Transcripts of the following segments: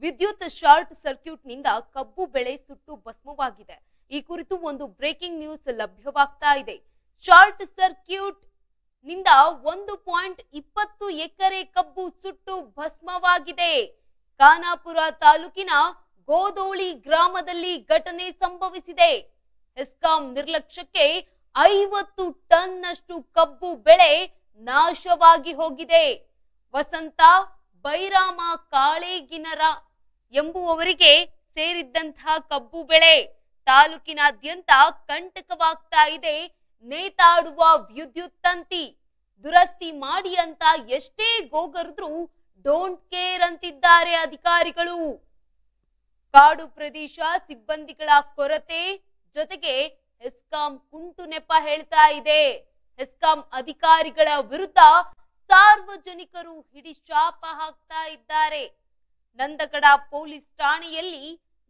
ವಿದ್ಯುತ್ short circuit ನಿಂದ ಕಬ್ಬು ಬೆಳೆ ಸುಟ್ಟು ಭಸ್ಮವಾಗಿದೆ. ಈ ಕುರಿತು ಒಂದು ಬ್ರೇಕಿಂಗ್ ನ್ಯೂಸ್ ಲಭ್ಯವಾಗ್ತಾ ಇದೆ. ಶಾರ್ಟ್ ಸರ್ಕ್ಯೂಟ್ ನಿಂದ 1.20 ಎಕರೆ ಕಬ್ಬು ಸುಟ್ಟು ಭಸ್ಮವಾಗಿದೆ. ಖಾನಾಪುರ ತಾಲೂಕಿನ ಗೋದೋಳಿ ಗ್ರಾಮದಲ್ಲಿ ಘಟನೆ ಸಂಭವಿಸಿದೆ. ಹೆಸ್ಕಾಂ ನಿರ್ಲಕ್ಷ್ಯಕ್ಕೆ 50 ಟನ್ನಷ್ಟು ಕಬ್ಬು ಬೆಳೆ ನಾಶವಾಗಿ ಹೋಗಿದೆ. ವಸಂತ ಬೈರಾಮ ಕಾಳೇಗಿನರ ಎಂಬುವವರಿಗೆ ಸೇರಿದ್ದಂತಹ ಕಬ್ಬು ಬೆಳೆ ತಾಲೂಕಿನಾದ್ಯಂತ ಕಂಟಕವಾಗ್ತಾ ಇದೆ. ನೇತಾಡುವ ವಿದ್ಯುತ್ ತಂತಿ ದುರಸ್ತಿ ಮಾಡಿ ಅಂತ ಎಷ್ಟೇ ಗೋಗರಿದ್ರು ಡೋಂಟ್ ಕೇರ್ ಅಂತಿದ್ದಾರೆ ಅಧಿಕಾರಿಗಳು. ಕಾಡು ಪ್ರದೇಶ ಸಿಬ್ಬಂದಿಗಳ ಕೊರತೆ ಜೊತೆಗೆ ಹೆಸ್ಕಾಂ ಕುಂಟು ನೆಪ ಹೇಳ್ತಾ ಇದೆ. ಹೆಸ್ಕಾಂ ಅಧಿಕಾರಿಗಳ ವಿರುದ್ಧ ಸಾರ್ವಜನಿಕರು ಹಿಡಿಶಾಪ ಹಾಕ್ತಾ ಇದ್ದಾರೆ. ನಂದಗಡ ಪೊಲೀಸ್ ಠಾಣೆಯಲ್ಲಿ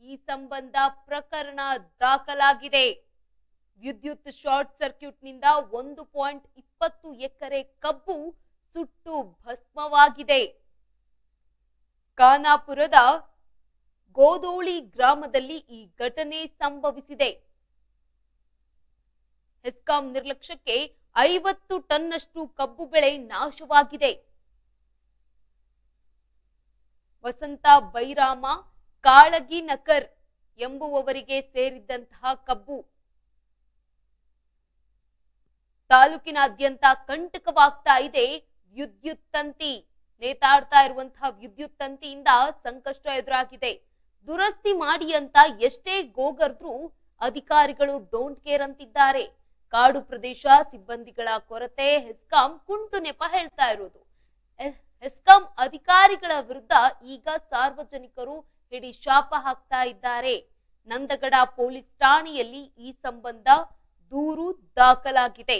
ಈ ಸಂಬಂಧ ಪ್ರಕರಣ ದಾಖಲಾಗಿದೆ. ವಿದ್ಯುತ್ ಶಾರ್ಟ್ ಸರ್ಕ್ಯೂಟ್ ನಿಂದ 1.20 ಎಕರೆ ಕಬ್ಬು ಸುಟ್ಟು ಭಸ್ಮವಾಗಿದೆ. ಖಾನಾಪುರದ ಗೋದೋಳಿ ಗ್ರಾಮದಲ್ಲಿ ಈ ಘಟನೆ ಸಂಭವಿಸಿದೆ. ಹೆಸ್ಕಾಂ ನಿರ್ಲಕ್ಷ್ಯಕ್ಕೆ 50 ಟನ್ನಷ್ಟು ಕಬ್ಬು ಬೆಳೆ ನಾಶವಾಗಿದೆ. ವಸಂತ ಬೈರಾಮ ಕಾಳಗಿನಕರ್ ಎಂಬುವವರಿಗೆ ಸೇರಿದ್ದಂತಹ ಕಬ್ಬು ತಾಲೂಕಿನಾದ್ಯಂತ ಕಂಟಕವಾಗ್ತಾ ಇದೆ. ವಿದ್ಯುತ್ ತಂತಿ ನೇತಾಡ್ತಾ ಇರುವಂತಹ ವಿದ್ಯುತ್ ತಂತಿಯಿಂದ ಸಂಕಷ್ಟ ಎದುರಾಗಿದೆ. ದುರಸ್ತಿ ಮಾಡಿ ಅಂತ ಎಷ್ಟೇ ಗೋಗರ್ದ್ರು ಅಧಿಕಾರಿಗಳು ಡೋಂಟ್ ಕೇರ್ ಅಂತಿದ್ದಾರೆ. ಕಾಡು ಪ್ರದೇಶ ಸಿಬ್ಬಂದಿಗಳ ಕೊರತೆ ಹೆಸ್ಕಾಂ ಕುಂಟು ನೆಪ ಹೇಳ್ತಾ ಇರೋದು. ಹೆಸ್ಕಾಂ ಅಧಿಕಾರಿಗಳ ವಿರುದ್ಧ ಈಗ ಸಾರ್ವಜನಿಕರು ಹಿಡಿ ಶಾಪ ಹಾಕ್ತಾ ಇದ್ದಾರೆ. ನಂದಗಡ ಪೊಲೀಸ್ ಠಾಣೆಯಲ್ಲಿ ಈ ಸಂಬಂಧ ದೂರು ದಾಖಲಾಗಿದೆ.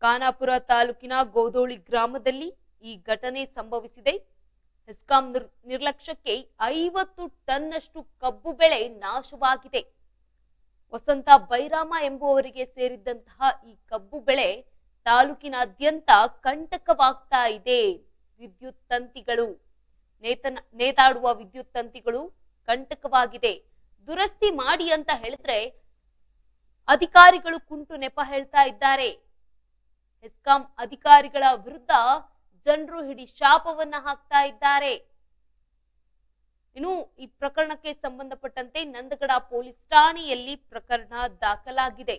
ಖಾನಾಪುರ ತಾಲೂಕಿನ ಗೋದೋಳಿ ಗ್ರಾಮದಲ್ಲಿ ಈ ಘಟನೆ ಸಂಭವಿಸಿದೆ. ಹೆಸ್ಕಾಂ ನಿರ್ಲಕ್ಷ್ಯಕ್ಕೆ 50 ಟನ್ನಷ್ಟು ಕಬ್ಬು ಬೆಳೆ ನಾಶವಾಗಿದೆ. ವಸಂತ ಬೈರಾಮ ಎಂಬುವವರಿಗೆ ಸೇರಿದ್ದಂತಹ ಈ ಕಬ್ಬು ಬೆಳೆ ತಾಲೂಕಿನಾದ್ಯಂತ ಕಂಟಕವಾಗ್ತಾ ಇದೆ. ವಿದ್ಯುತ್ ತಂತಿಗಳು ನೇತಾಡುವ ವಿದ್ಯುತ್ ತಂತಿಗಳು ಕಂಟಕವಾಗಿದೆ. ದುರಸ್ತಿ ಮಾಡಿ ಅಂತ ಹೇಳಿದ್ರೆ ಅಧಿಕಾರಿಗಳು ಕುಂಟು ನೆಪ ಹೇಳ್ತಾ ಇದ್ದಾರೆ. ಹೆಸ್ಕಾಂ ಅಧಿಕಾರಿಗಳ ವಿರುದ್ಧ ಜನರು ಹಿಡಿ ಶಾಪವನ್ನ ಹಾಕ್ತಾ ಇದ್ದಾರೆ. ಇನ್ನು ಈ ಪ್ರಕರಣಕ್ಕೆ ಸಂಬಂಧಪಟ್ಟಂತೆ ನಂದಗಡ ಪೊಲೀಸ್ ಠಾಣೆಯಲ್ಲಿ ಪ್ರಕರಣ ದಾಖಲಾಗಿದೆ.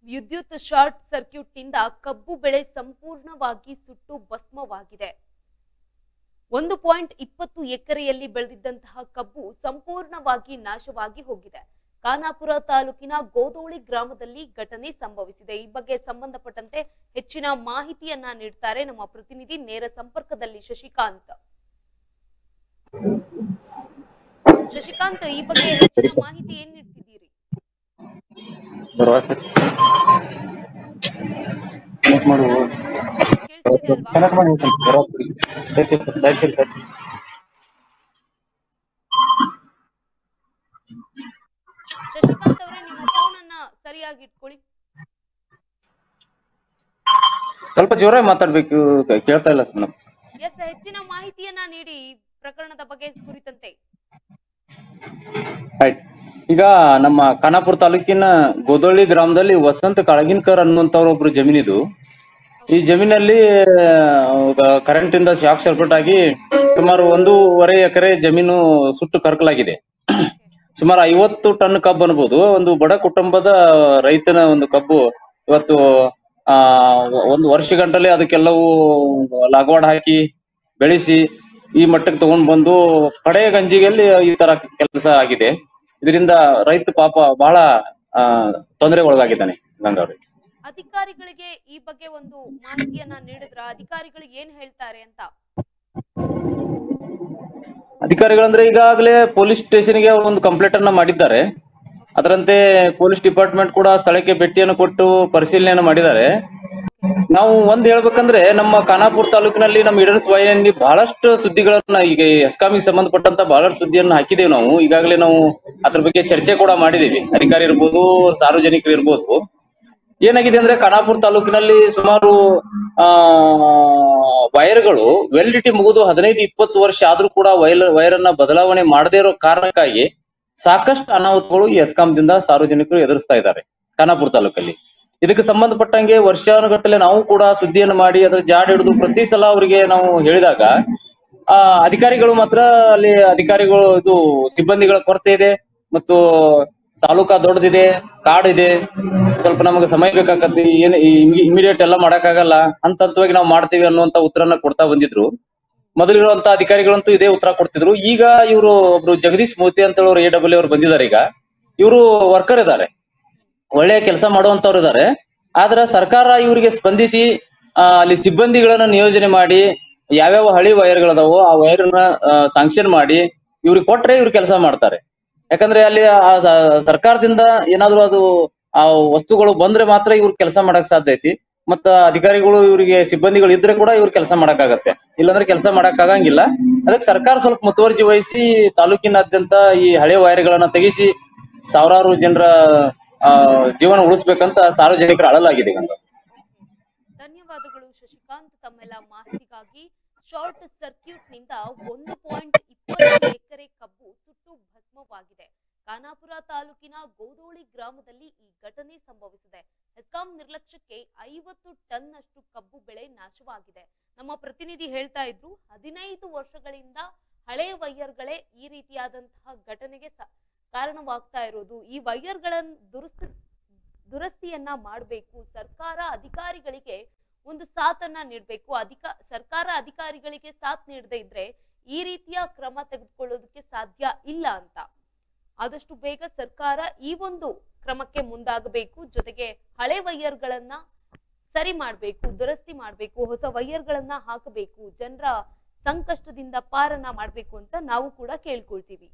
ವಿದ್ಯುತ್ ಶಾರ್ಟ್ ಸರ್ಕ್ಯೂಟ್ ನಿಂದ ಕಬ್ಬು ಬೆಳೆ ಸಂಪೂರ್ಣವಾಗಿ ಸುಟ್ಟು ಭಸ್ಮವಾಗಿದೆ. 1.20 ಎಕರೆಯಲ್ಲಿ ಬೆಳೆದಿದ್ದಂತಹ ಕಬ್ಬು ಸಂಪೂರ್ಣವಾಗಿ ನಾಶವಾಗಿ ಹೋಗಿದೆ. ಖಾನಾಪುರ ತಾಲೂಕಿನ ಗೋದೋಳಿ ಗ್ರಾಮದಲ್ಲಿ ಘಟನೆ ಸಂಭವಿಸಿದೆ. ಈ ಬಗ್ಗೆ ಸಂಬಂಧಪಟ್ಟಂತೆ ಹೆಚ್ಚಿನ ಮಾಹಿತಿಯನ್ನ ನೀಡ್ತಾರೆ ನಮ್ಮ ಪ್ರತಿನಿಧಿ ನೇರ ಸಂಪರ್ಕದಲ್ಲಿ ಶಶಿಕಾಂತ್. ಶಶಿಕಾಂತ್, ಈ ಬಗ್ಗೆ ಹೆಚ್ಚಿನ ಮಾಹಿತಿ ಏನ್ ನೀಡ್ತಿದ್ದೀರಿ? ಶಶಿಕಾಂತ್ ಅವರೇ, ನಿಮ್ಮ ಫೋನ್ ಅನ್ನ ಸರಿಯಾಗಿ ಇಟ್ಕೊಳ್ಳಿ. ಸ್ವಲ್ಪ ಜೋರಾಗಿ ಮಾತಾಡ್ಬೇಕು, ಕೇಳ್ತಾ ಇಲ್ಲ ಮೇಡಮ್. ಎಸ್, ಹೆಚ್ಚಿನ ಮಾಹಿತಿಯನ್ನ ನೀಡಿ ಪ್ರಕರಣದ ಬಗ್ಗೆ ಕುರಿತಂತೆ. ರೈಟ್. ಈಗ ನಮ್ಮ ಖಾನಾಪುರ ತಾಲೂಕಿನ ಗೋದಳ್ಳಿ ಗ್ರಾಮದಲ್ಲಿ ವಸಂತ ಕಾಳಗಿನ್ಕರ್ ಅನ್ನುವಂತವ್ರ ಒಬ್ರು ಜಮೀನಿದು. ಈ ಜಮೀನಲ್ಲಿ ಕರೆಂಟ್ ಇಂದ ಶಾಕ್ ಸರ್ಕ್ಯೂಟ್ ಆಗಿ ಸುಮಾರು 1.5 ಎಕರೆ ಜಮೀನು ಸುಟ್ಟು ಕರಕಲಾಗಿದೆ. ಸುಮಾರು 50 ಟನ್ ಕಬ್ಬು ಅನ್ಬೋದು. ಒಂದು ಬಡ ಕುಟುಂಬದ ರೈತನ ಒಂದು ಕಬ್ಬು ಇವತ್ತು ಒಂದು ವರ್ಷ ಗಂಟಲೆ ಅದಕ್ಕೆಲ್ಲವೂ ಲಾಗವಾಡ್ ಹಾಕಿ ಬೆಳೆಸಿ ಈ ಮಟ್ಟಕ್ಕೆ ತಗೊಂಡ್ ಬಂದು ಕಡೆ ಗಂಜಿಗೆಲ್ಲಿ ಈ ತರ ಕೆಲಸ ಆಗಿದೆ. ಇದರಿಂದ ರೈತ ಪಾಪ ಬಹಳ ತೊಂದರೆ ಒಳಗಾಗಿದ್ದಾನೆ. ಗಂಗಾವ್ರಿ, ಅಧಿಕಾರಿಗಳಿಗೆ ಈ ಬಗ್ಗೆ ಒಂದು ಮಾಹಿತಿಯನ್ನ ನೀಡಿದ್ರ? ಅಧಿಕಾರಿಗಳು ಏನ್ ಹೇಳ್ತಾರೆ ಅಂತ? ಅಧಿಕಾರಿಗಳಂದ್ರೆ ಈಗಾಗಲೇ ಪೊಲೀಸ್ ಸ್ಟೇಷನ್ಗೆ ಒಂದು ಕಂಪ್ಲೇಂಟ್ ಅನ್ನ ಮಾಡಿದ್ದಾರೆ. ಅದರಂತೆ ಪೊಲೀಸ್ ಡಿಪಾರ್ಟ್ಮೆಂಟ್ ಕೂಡ ಸ್ಥಳಕ್ಕೆ ಭೇಟಿಯನ್ನು ಕೊಟ್ಟು ಪರಿಶೀಲನೆಯನ್ನು ಮಾಡಿದ್ದಾರೆ. ನಾವು ಒಂದ್ ಹೇಳ್ಬೇಕಂದ್ರೆ ನಮ್ಮ ಖಾನಾಪುರ ತಾಲೂಕಿನಲ್ಲಿ ನಮ್ಮ ಹಿಡನ್ಸ್ ವಾಹಿನಿಯಲ್ಲಿ ಬಹಳಷ್ಟು ಸುದ್ದಿಗಳನ್ನ ಈಗ ಎಸ್ಕಾಮಿಗೆ ಸಂಬಂಧಪಟ್ಟಂತ ಬಹಳಷ್ಟು ಸುದ್ದಿಯನ್ನು ಹಾಕಿದ್ದೇವೆ. ನಾವು ಈಗಾಗಲೇ ನಾವು ಅದ್ರ ಬಗ್ಗೆ ಚರ್ಚೆ ಕೂಡ ಮಾಡಿದೀವಿ. ಅಧಿಕಾರಿ ಇರ್ಬೋದು, ಸಾರ್ವಜನಿಕರು ಇರ್ಬೋದು. ಏನಾಗಿದೆ ಅಂದ್ರೆ ಖಾನಾಪುರ ತಾಲೂಕಿನಲ್ಲಿ ಸುಮಾರು ವೈರ್ಗಳು ವ್ಯಾಲಿಡಿಟಿ ಮುಗಿದು 15-20 ವರ್ಷ ಆದ್ರೂ ಕೂಡ ವೈರನ್ನ ಬದಲಾವಣೆ ಮಾಡದೇ ಇರೋ ಕಾರಣಕ್ಕಾಗಿ ಸಾಕಷ್ಟು ಅನಾಹುತಗಳು ಈ ಎಸ್ಕಾಂದಿಂದ ಸಾರ್ವಜನಿಕರು ಎದುರಿಸ್ತಾ ಇದ್ದಾರೆ ಖಾನಾಪುರ ತಾಲೂಕಲ್ಲಿ. ಇದಕ್ಕೆ ಸಂಬಂಧಪಟ್ಟಂಗೆ ವರ್ಷಾನುಗಟ್ಟಲೆ ನಾವು ಕೂಡ ಸುದ್ದಿಯನ್ನು ಮಾಡಿ ಅದರ ಜಾಡ್ ಹಿಡಿದು ಪ್ರತಿ ಸಲ ಅವರಿಗೆ ನಾವು ಹೇಳಿದಾಗ ಅಧಿಕಾರಿಗಳು ಮಾತ್ರ ಅಲ್ಲಿ ಅಧಿಕಾರಿಗಳು ಇದು ಸಿಬ್ಬಂದಿಗಳ ಕೊರತೆ ಇದೆ ಮತ್ತು ತಾಲೂಕಾ ದೊಡ್ಡದಿದೆ, ಕಾಡು ಇದೆ, ಸ್ವಲ್ಪ ನಮಗೆ ಸಮಯ ಬೇಕಾಗತ್ತೆ, ಏನ್ ಇಮಿಡಿಯೇಟ್ ಎಲ್ಲ ಮಾಡಕ್ಕಾಗಲ್ಲ, ಹಂತವಾಗಿ ನಾವು ಮಾಡ್ತೀವಿ ಅನ್ನುವಂತ ಉತ್ತರನ ಕೊಡ್ತಾ ಬಂದಿದ್ರು. ಮೊದಲಿರುವಂತ ಅಧಿಕಾರಿಗಳಂತೂ ಇದೇ ಉತ್ತರ ಕೊಡ್ತಿದ್ರು. ಈಗ ಇವರು ಒಬ್ರು ಜಗದೀಶ್ ಮೋತಿ ಅಂತ ಹೇಳೋರು AW ಅವ್ರು ಬಂದಿದ್ದಾರೆ. ಈಗ ಇವರು ವರ್ಕರ್ ಇದ್ದಾರೆ, ಒಳ್ಳೆಯ ಕೆಲಸ ಮಾಡುವಂತವ್ರು ಇದ್ದಾರೆ. ಆದ್ರೆ ಸರ್ಕಾರ ಇವರಿಗೆ ಸ್ಪಂದಿಸಿ ಅಲ್ಲಿ ಸಿಬ್ಬಂದಿಗಳನ್ನ ನಿಯೋಜನೆ ಮಾಡಿ ಯಾವ್ಯಾವ ಹಳಿ ವೈರ್ಗಳದಾವೋ ಆ ವೈರ್ನ ಸಾಂಕ್ಷನ್ ಮಾಡಿ ಇವ್ರಿಗೆ ಕೊಟ್ರೆ ಇವ್ರು ಕೆಲಸ ಮಾಡ್ತಾರೆ. ಯಾಕಂದ್ರೆ ಅಲ್ಲಿ ಸರ್ಕಾರದಿಂದ ಏನಾದ್ರು ಅದು ಆ ವಸ್ತುಗಳು ಬಂದ್ರೆ ಮಾತ್ರ ಇವ್ರು ಕೆಲಸ ಮಾಡಕ್ ಸಾಧ್ಯ ಐತಿ. ಮತ್ತ ಅಧಿಕಾರಿಗಳು ಇವರಿಗೆ ಸಿಬ್ಬಂದಿಗಳು ಇದ್ರೆ ಕೂಡ ಇವ್ರು ಕೆಲಸ ಮಾಡಕ್ಕಾಗತ್ತೆ, ಇಲ್ಲಾಂದ್ರೆ ಕೆಲಸ ಮಾಡಕ್ ಆಗಂಗಿಲ್ಲ. ಅದಕ್ಕೆ ಸರ್ಕಾರ ಸ್ವಲ್ಪ ಮುತುವರ್ಜಿ ವಹಿಸಿ ತಾಲೂಕಿನಾದ್ಯಂತ ಈ ಹಳೆ ವೈರ್ಗಳನ್ನ ತೆಗಿಸಿ ಸಾವಿರಾರು ಜನರ ಜೀವನ ಉಳಿಸ್ಬೇಕಂತ ಸಾರ್ವಜನಿಕರ ಅಳಲಾಗಿದೆ. ಧನ್ಯವಾದಗಳು ಶಶಿಕಾಂತ್, ತಮ್ಮೆಲ್ಲ ಮಾಹಿತಿಗಾಗಿ. ಶಾರ್ಟ್ ಸರ್ಕ್ಯೂಟ್ ನಿಂದ 1.20 ಎಕರೆ ಕಬ್ಬು ಸುಟ್ಟು ಭಸ್ಮವಾಗಿದೆ. ಖಾನಾಪುರ ತಾಲೂಕಿನ ಗೋದೋಳಿ ಗ್ರಾಮದಲ್ಲಿ ಈ ಘಟನೆ ಸಂಭವಿಸಿದೆ. ಎಸ್ಕಾಂ ನಿರ್ಲಕ್ಷ್ಯಕ್ಕೆ 50 ಟನ್ ಅಷ್ಟು ಕಬ್ಬು ಬೆಳೆ ನಾಶವಾಗಿದೆ. ನಮ್ಮ ಪ್ರತಿನಿಧಿ ಹೇಳ್ತಾ ಇದ್ರು, 15 ವರ್ಷಗಳಿಂದ ಹಳೆ ವೈಯರ್ಗಳೇ ಈ ರೀತಿಯಾದಂತಹ ಘಟನೆಗೆ ಕಾರಣವಾಗ್ತಾ ಇರೋದು. ಈ ವೈಯರ್ಗಳನ್ನ ದುರಸ್ತಿಯನ್ನ ಮಾಡಬೇಕು. ಸರ್ಕಾರ ಅಧಿಕಾರಿಗಳಿಗೆ ಒಂದು ಸಾಥನ್ನ ನೀಡಬೇಕು. ಸರ್ಕಾರ ಅಧಿಕಾರಿಗಳಿಗೆ ಸಾಥ್ ನೀಡದೇ ಇದ್ರೆ ಈ ರೀತಿಯ ಕ್ರಮ ತೆಗೆದುಕೊಳ್ಳೋದಕ್ಕೆ ಸಾಧ್ಯ ಇಲ್ಲ ಅಂತ. ಆದಷ್ಟು ಬೇಗ ಸರ್ಕಾರ ಈ ಒಂದು ಕ್ರಮಕ್ಕೆ ಮುಂದಾಗಬೇಕು. ಜೊತೆಗೆ ಹಳೆ ವೈಯರ್ಗಳನ್ನ ಸರಿ ಮಾಡಬೇಕು, ದುರಸ್ತಿ ಮಾಡಬೇಕು, ಹೊಸ ವೈಯರ್ಗಳನ್ನ ಹಾಕಬೇಕು, ಜನರ ಸಂಕಷ್ಟದಿಂದ ಪಾರನ್ನ ಮಾಡಬೇಕು ಅಂತ ನಾವು ಕೂಡ ಕೇಳ್ಕೊಳ್ತೀವಿ.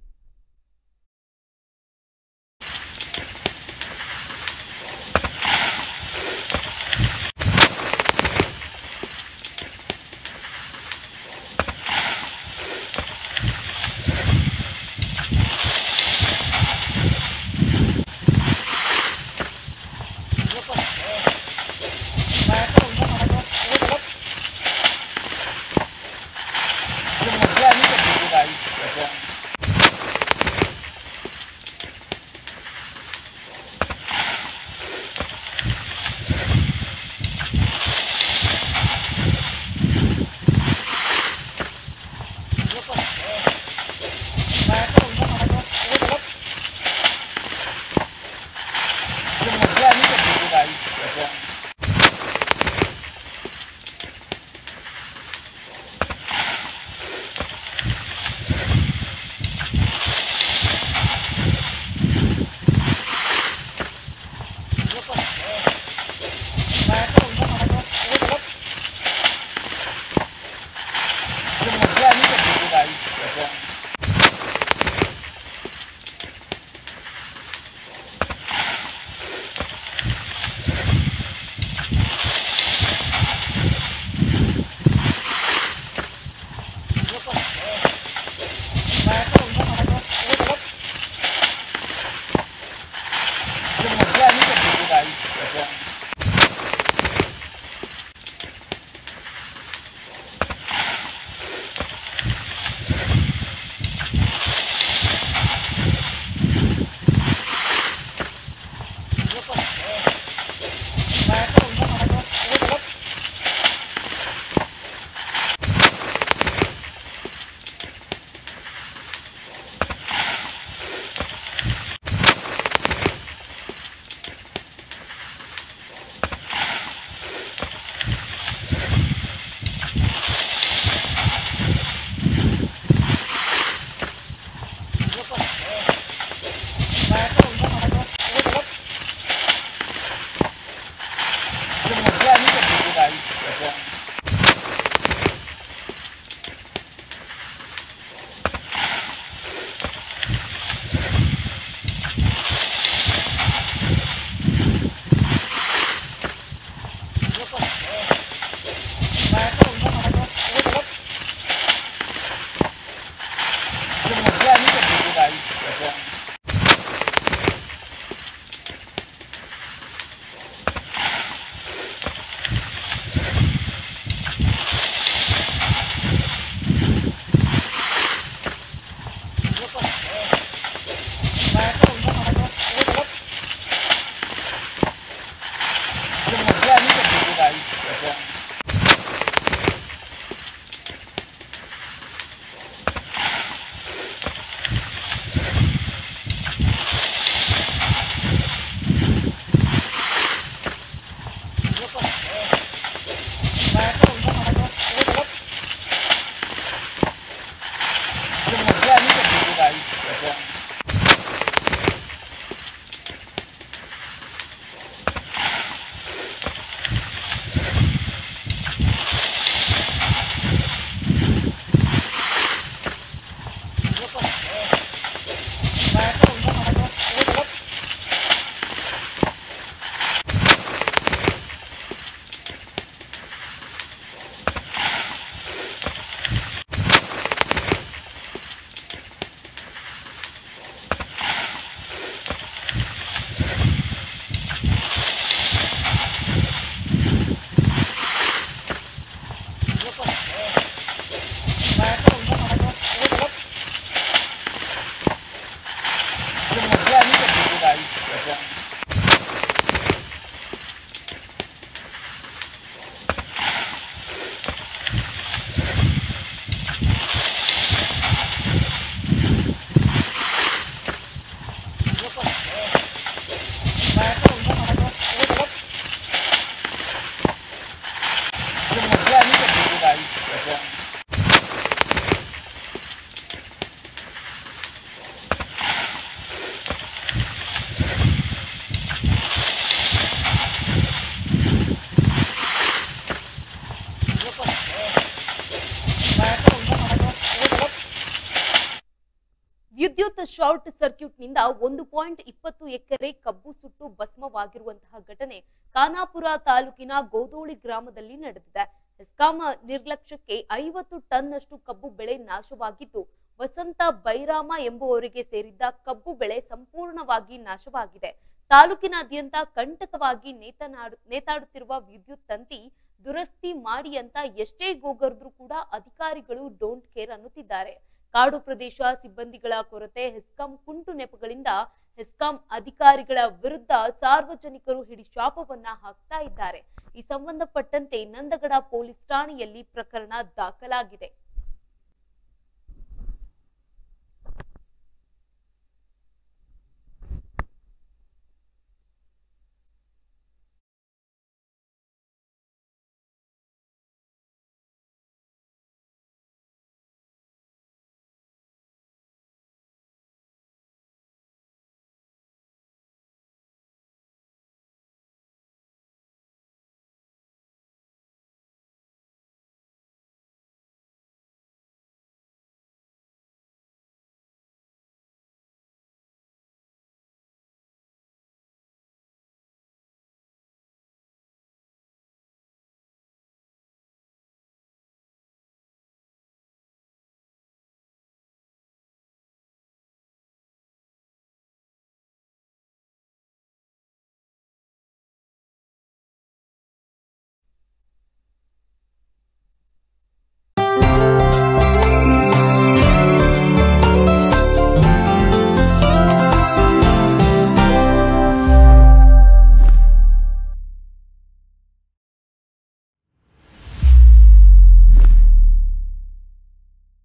ಶಾರ್ಟ್ ಸರ್ಕ್ಯೂಟ್ನಿಂದ 1.20 ಎಕರೆ ಕಬ್ಬು ಸುಟ್ಟು ಭಸ್ಮವಾಗಿರುವಂತಹ ಘಟನೆ ಖಾನಾಪುರ ತಾಲೂಕಿನ ಗೋದೋಳಿ ಗ್ರಾಮದಲ್ಲಿ ನಡೆದಿದೆ. ಹೆಸ್ಕಾಂ ನಿರ್ಲಕ್ಷ್ಯಕ್ಕೆ 50 ಟನ್ನಷ್ಟು ಕಬ್ಬು ಬೆಳೆ ನಾಶವಾಗಿದ್ದು, ವಸಂತ ಬೈರಾಮ ಎಂಬುವವರಿಗೆ ಸೇರಿದ್ದ ಕಬ್ಬು ಬೆಳೆ ಸಂಪೂರ್ಣವಾಗಿ ನಾಶವಾಗಿದೆ. ತಾಲೂಕಿನಾದ್ಯಂತ ಕಂಟಕವಾಗಿ ನೇತಾಡುತ್ತಿರುವ ವಿದ್ಯುತ್ ತಂತಿ ದುರಸ್ತಿ ಮಾಡಿ ಅಂತ ಎಷ್ಟೇ ಗೋಗರ್ದ್ರು ಕೂಡ ಅಧಿಕಾರಿಗಳು ಡೋಂಟ್ ಕೇರ್ ಅನ್ನುತ್ತಿದ್ದಾರೆ. ಕಾಡು ಪ್ರದೇಶ, ಸಿಬ್ಬಂದಿಗಳ ಕೊರತೆ, ಹೆಸ್ಕಾಂ ಕುಂಟು ನೆಪಗಳಿಂದ ಹೆಸ್ಕಾಂ ಅಧಿಕಾರಿಗಳ ವಿರುದ್ಧ ಸಾರ್ವಜನಿಕರು ಹಿಡಿಶಾಪವನ್ನ ಹಾಕ್ತಾ ಇದ್ದಾರೆ. ಈ ಸಂಬಂಧಪಟ್ಟಂತೆ ನಂದಗಡ ಪೊಲೀಸ್ ಠಾಣೆಯಲ್ಲಿ ಪ್ರಕರಣ ದಾಖಲಾಗಿದೆ.